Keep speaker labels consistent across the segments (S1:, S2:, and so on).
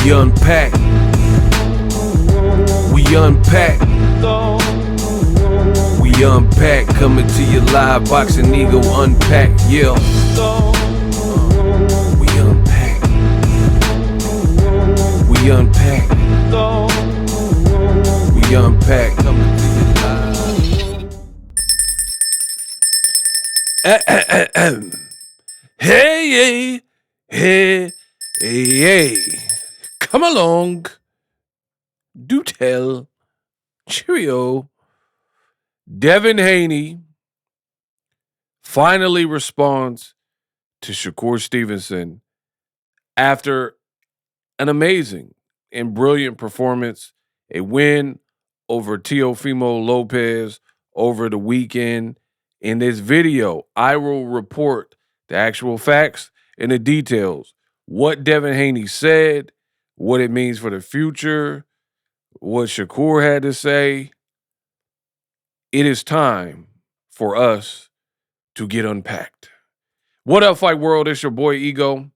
S1: We unpack. We unpack. We unpack. Coming to you live. Boxingego unpack. Yeah. We unpack. We unpack. We unpack. Coming to you live. Hey, hey, hey. Come along. Do tell. Cheerio. Devin Haney finally responds to Shakur Stevenson after an amazing and brilliant performance, a win over Teofimo Lopez over the weekend. In this video, I will report the actual facts and the details, what Devin Haney said, what it means for the future, what Shakur had to say. It is time for us to get unpacked. What up, Fight World? It's your boy Ego,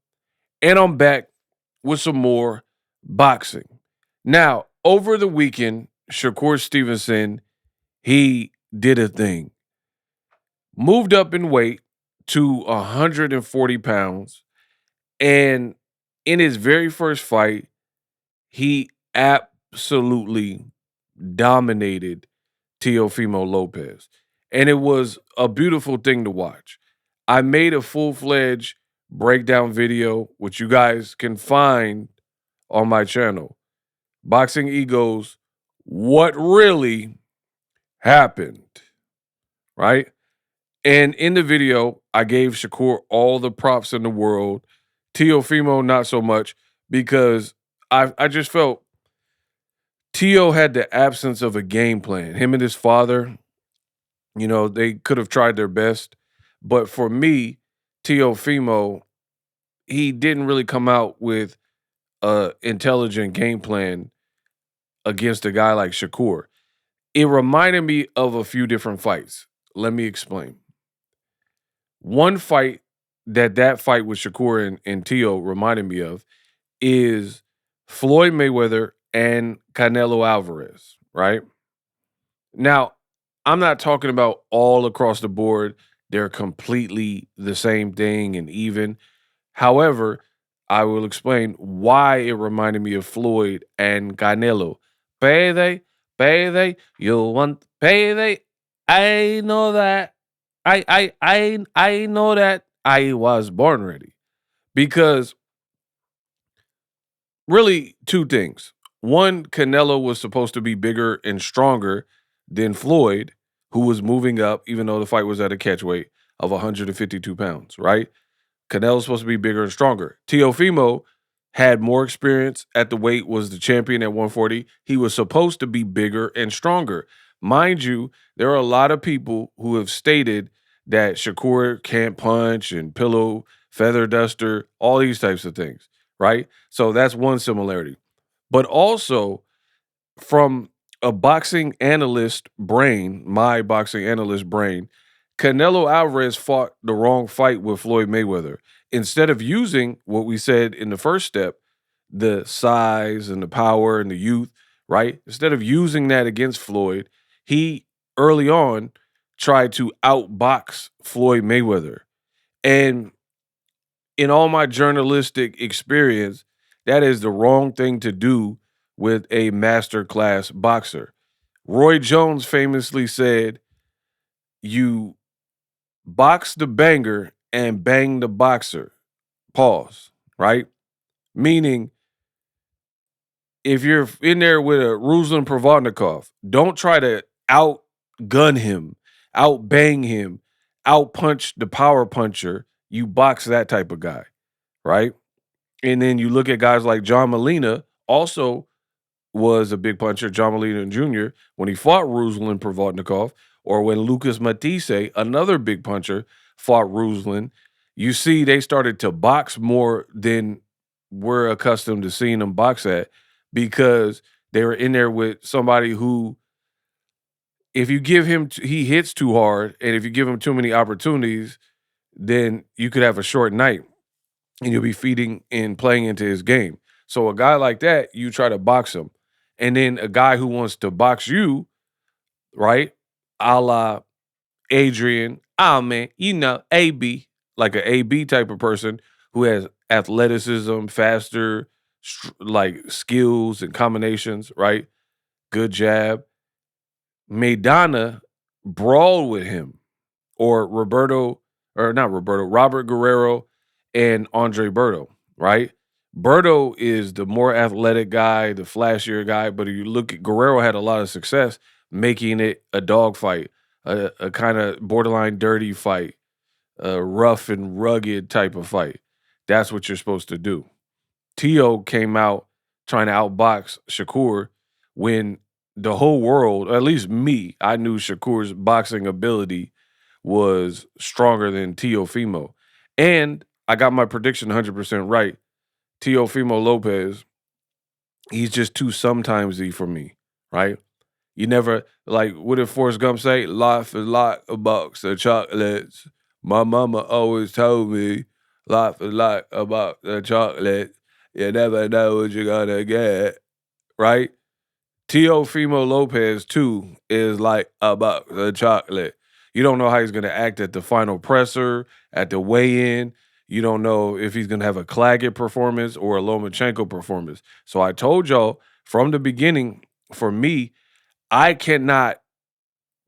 S1: and I'm back with some more boxing. Now, over the weekend, Shakur Stevenson, he did a thing. Moved up in weight to 140 pounds, and in his very first fight, he absolutely dominated Teofimo Lopez. And it was a beautiful thing to watch. I made a full-fledged breakdown video, which you guys can find on my channel. Boxingego's What Really Happened, right? And in the video, I gave Shakur all the props in the world. Teofimo, not so much, because I just felt Teo had the absence of a game plan. Him and his father, you know, they could have tried their best. But for me, Teofimo, he didn't really come out with an intelligent game plan against a guy like Shakur. It reminded me of a few different fights. Let me explain. One fight that fight with Shakur and Teo reminded me of is Floyd Mayweather and Canelo Alvarez, right? Now, I'm not talking about all across the board. They're completely the same thing and even. However, I will explain why it reminded me of Floyd and Canelo. Payday, you want payday? I know that. I know that I was born ready. Because really, two things. One, Canelo was supposed to be bigger and stronger than Floyd, who was moving up, even though the fight was at a catch weight of 152 pounds, right? Canelo's supposed to be bigger and stronger. Teofimo had more experience at the weight, was the champion at 140. He was supposed to be bigger and stronger. Mind you, there are a lot of people who have stated that Shakur can't punch and pillow, feather duster, all these types of things, right? So that's one similarity. But also, from a boxing analyst brain, my boxing analyst brain, Canelo Alvarez fought the wrong fight with Floyd Mayweather. Instead of using what we said in the first step, the size and the power and the youth, right? Instead of using that against Floyd, he early on tried to outbox Floyd Mayweather. And in all my journalistic experience, that is the wrong thing to do with a masterclass boxer. Roy Jones famously said, you box the banger and bang the boxer. Pause, right? Meaning, if you're in there with a Ruslan Provodnikov, don't try to outgun him, outbang him, outpunch the power puncher. You box that type of guy, right? And then you look at guys like John Molina, also was a big puncher, John Molina Jr., when he fought Ruslan Provodnikov, or when Lucas Matisse, another big puncher, fought Ruslan. You see they started to box more than we're accustomed to seeing them box at, because they were in there with somebody who, if you give him, he hits too hard, and if you give him too many opportunities, then you could have a short night and you'll be feeding and playing into his game. So a guy like that, you try to box him. And then a guy who wants to box you, right? A la Adrian, oh man, AB, like an AB type of person who has athleticism, faster, like skills and combinations, right? Good jab. Maidana brawl with him, or Robert Guerrero and Andre Berto, right? Berto is the more athletic guy, the flashier guy, but if you look at Guerrero had a lot of success making it a dogfight, a kind of borderline dirty fight, a rough and rugged type of fight. That's what you're supposed to do. Tio came out trying to outbox Shakur when the whole world, or at least me, I knew Shakur's boxing ability was stronger than Teofimo. And I got my prediction 100% right. Teofimo Lopez, he's just too sometimesy for me, right? You never, like, what did Forrest Gump say? Life is like a box of chocolates. My mama always told me life is like a box of chocolates. You never know what you're gonna get, right? Teofimo Lopez, too, is like a box of chocolate. You don't know how he's going to act at the final presser, at the weigh-in. You don't know if he's going to have a Claggett performance or a Lomachenko performance. So I told y'all from the beginning, for me, I cannot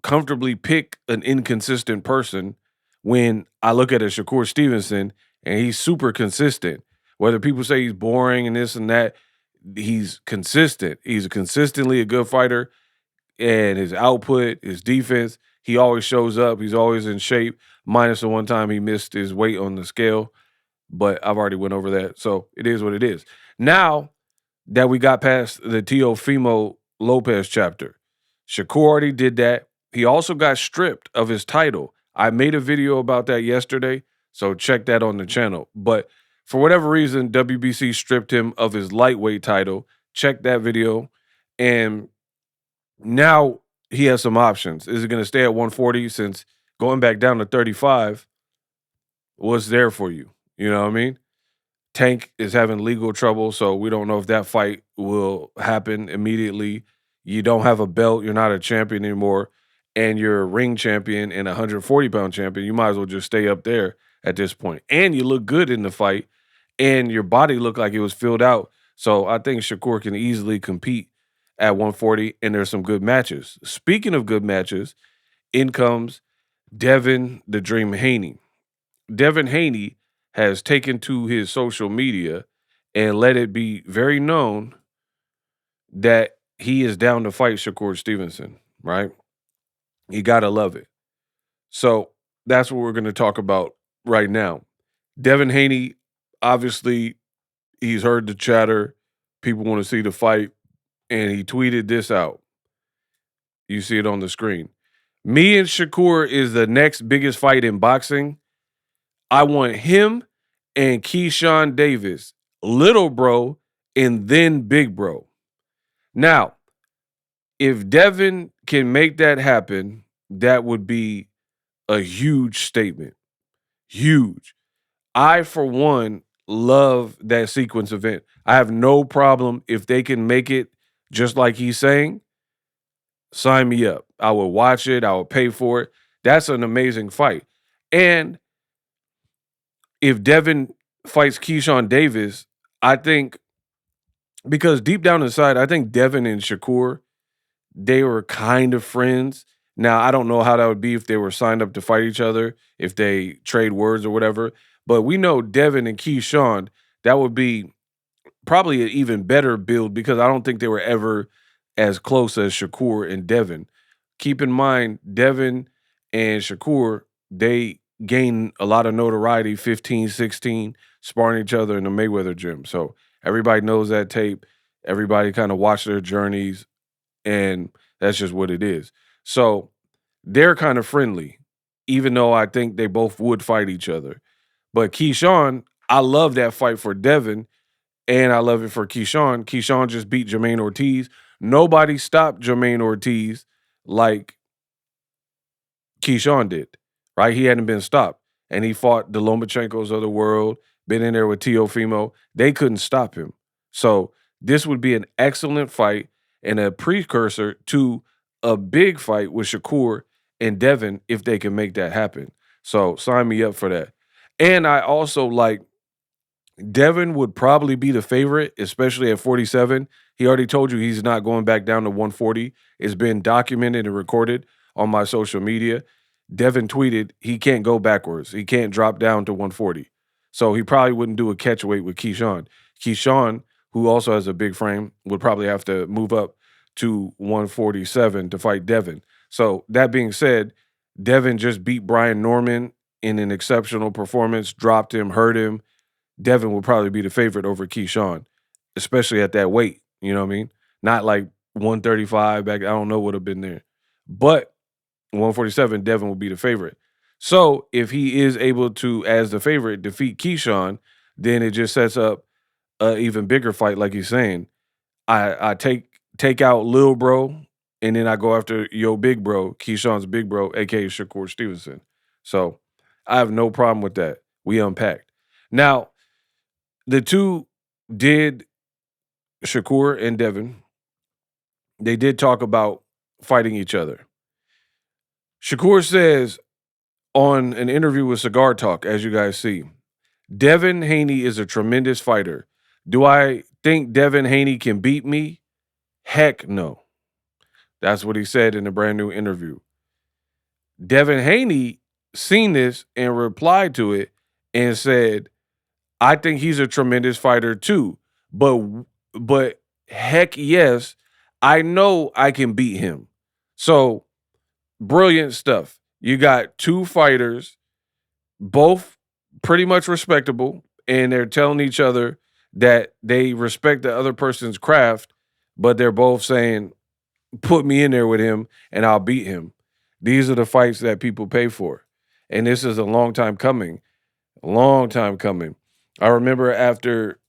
S1: comfortably pick an inconsistent person when I look at a Shakur Stevenson and he's super consistent. Whether people say he's boring and this and that, he's consistent. He's consistently a good fighter, and his output, his defense, he always shows up. He's always in shape, minus the one time he missed his weight on the scale. But I've already went over that. So it is what it is. Now that we got past the Teofimo Lopez chapter, Shakur already did that. He also got stripped of his title. I made a video about that yesterday, so check that on the channel. But for whatever reason, WBC stripped him of his lightweight title. Check that video. And now he has some options. Is he going to stay at 140 since going back down to 35 was there for you? You know what I mean? Tank is having legal trouble, so we don't know if that fight will happen immediately. You don't have a belt, you're not a champion anymore, and you're a ring champion and a 140-pound champion. You might as well just stay up there at this point. And you look good in the fight, and your body looked like it was filled out. So I think Shakur can easily compete at 140, and there's some good matches. Speaking of good matches, in comes Devin the Dream Haney. Devin Haney has taken to his social media and let it be very known that he is down to fight Shakur Stevenson, right? You got to love it. So that's what we're going to talk about right now. Devin Haney, obviously, he's heard the chatter. People want to see the fight. And he tweeted this out. You see it on the screen. Me and Shakur is the next biggest fight in boxing. I want him and Keyshawn Davis, little bro, and then big bro. Now, if Devin can make that happen, that would be a huge statement. Huge. I, for one, love that sequence event. I have no problem if they can make it just like he's saying. Sign me up. I will watch it. I will pay for it. That's an amazing fight. And if Devin fights Keyshawn Davis, I think, because deep down inside, I think Devin and Shakur, they were kind of friends. Now, I don't know how that would be if they were signed up to fight each other, if they trade words or whatever. But we know Devin and Keyshawn, that would be probably an even better build because I don't think they were ever as close as Shakur and Devin. Keep in mind, Devin and Shakur, they gain a lot of notoriety, 15, 16, sparring each other in the Mayweather gym. So everybody knows that tape. Everybody kind of watched their journeys, and that's just what it is. So they're kind of friendly, even though I think they both would fight each other. But Keyshawn, I love that fight for Devin, and I love it for Keyshawn. Keyshawn just beat Jermaine Ortiz. Nobody stopped Jermaine Ortiz like Keyshawn did, right? He hadn't been stopped. And he fought the Lomachenkos of the world, been in there with Teofimo. They couldn't stop him. So this would be an excellent fight and a precursor to a big fight with Shakur and Devin if they can make that happen. So sign me up for that. And I also like Devin would probably be the favorite, especially at 47. He already told you he's not going back down to 140. It's been documented and recorded on my social media. Devin tweeted he can't go backwards. He can't drop down to 140. So he probably wouldn't do a catch weight with Keyshawn. Keyshawn, who also has a big frame, would probably have to move up to 147 to fight Devin. So that being said, Devin just beat Brian Norman in an exceptional performance, dropped him, hurt him. Devin will probably be the favorite over Keyshawn, especially at that weight. You know what I mean? Not like 135 back. I don't know what would have been there. But 147, Devin will be the favorite. So if he is able to, as the favorite, defeat Keyshawn, then it just sets up an even bigger fight, like he's saying. I take out Lil Bro, and then I go after yo big bro, Keyshawn's big bro, aka Shakur Stevenson. So I have no problem with that. We unpacked. Now, the two did, Shakur and Devin, they did talk about fighting each other. Shakur says on an interview with Cigar Talk, as you guys see, Devin Haney is a tremendous fighter. Do I think Devin Haney can beat me? Heck no. That's what he said in a brand new interview. Devin Haney seen this and replied to it and said, I think he's a tremendous fighter too. But heck yes, I know I can beat him. So brilliant stuff. You got two fighters, both pretty much respectable, and they're telling each other that they respect the other person's craft, but they're both saying, put me in there with him and I'll beat him. These are the fights that people pay for. And this is a long time coming. A long time coming. I remember after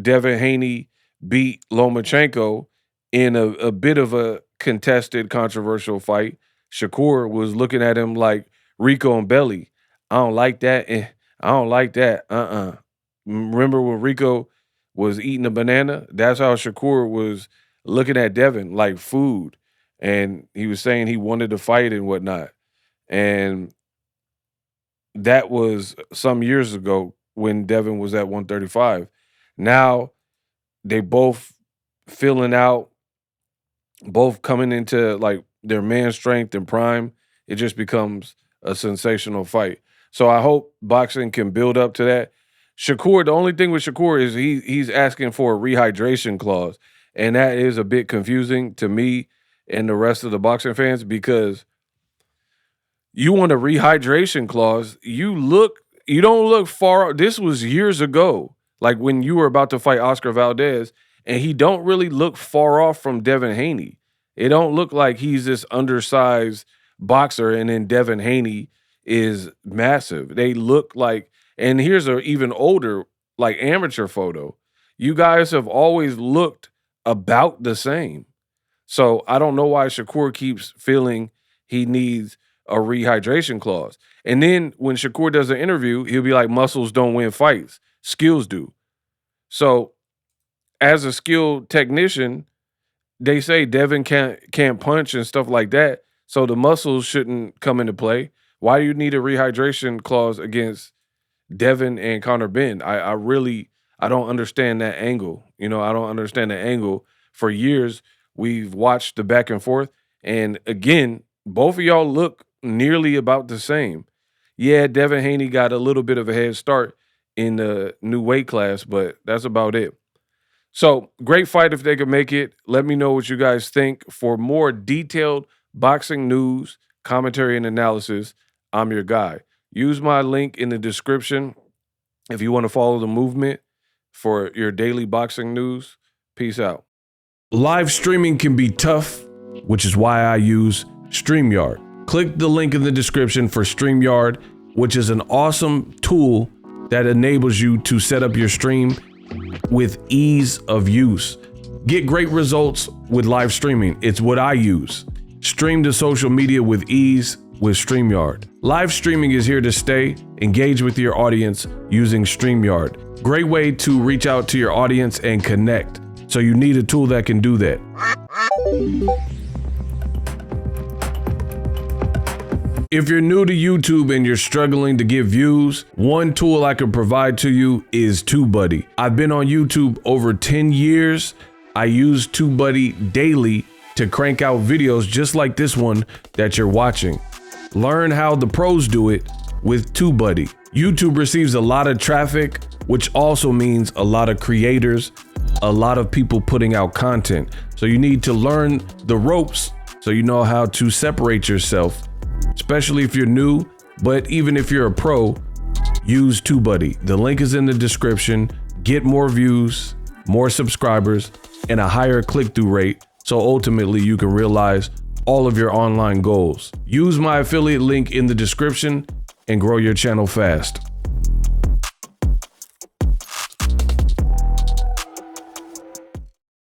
S1: Devin Haney beat Lomachenko in a bit of a contested, controversial fight, Shakur was looking at him like Rico and Belly. I don't like that. I don't like that. Remember when Rico was eating a banana? That's how Shakur was looking at Devin, like food. And he was saying he wanted to fight and whatnot. And that was some years ago when Devin was at 135. Now they both filling out, both coming into like their man strength and prime. It just becomes a sensational fight. So I hope boxing can build up to that. Shakur, the only thing with Shakur is he's asking for a rehydration clause. And that is a bit confusing to me and the rest of the boxing fans because you want a rehydration clause. You don't look far. This was years ago, like when you were about to fight Oscar Valdez, and he don't really look far off from Devin Haney. It don't look like he's this undersized boxer, and then Devin Haney is massive. They look like, and here's an even older, like amateur photo. You guys have always looked about the same. So I don't know why Shakur keeps feeling he needs a rehydration clause. And then when Shakur does an interview, he'll be like, muscles don't win fights, skills do. So as a skilled technician, they say Devin can't punch and stuff like that. So the muscles shouldn't come into play. Why do you need a rehydration clause against Devin and Conor Benn? I don't understand that angle. I don't understand the angle. For years, we've watched the back and forth. And again, both of y'all look nearly about the same. Yeah, Devin Haney got a little bit of a head start in the new weight class, but that's about it. So great fight if they could make it. Let me know what you guys think. For more detailed boxing news, commentary, and analysis, I'm your guy. Use my link in the description if you want to follow the movement for your daily boxing news. Peace out. Live streaming can be tough, which is why I use StreamYard. Click the link in the description for StreamYard, which is an awesome tool that enables you to set up your stream with ease of use. Get great results with live streaming. It's what I use. Stream to social media with ease with StreamYard. Live streaming is here to stay. Engage with your audience using StreamYard. Great way to reach out to your audience and connect. So you need a tool that can do that. If you're new to YouTube and you're struggling to get views, one tool I could provide to you is TubeBuddy. I've been on YouTube over 10 years. I use TubeBuddy daily to crank out videos just like this one that you're watching. Learn how the pros do it with TubeBuddy. YouTube receives a lot of traffic, which also means a lot of creators, a lot of people putting out content. So you need to learn the ropes so you know how to separate yourself, especially if you're new, but even if you're a pro, use TubeBuddy. The link is in the description. Get more views, more subscribers, and a higher click-through rate, so ultimately you can realize all of your online goals. Use my affiliate link in the description and grow your channel fast.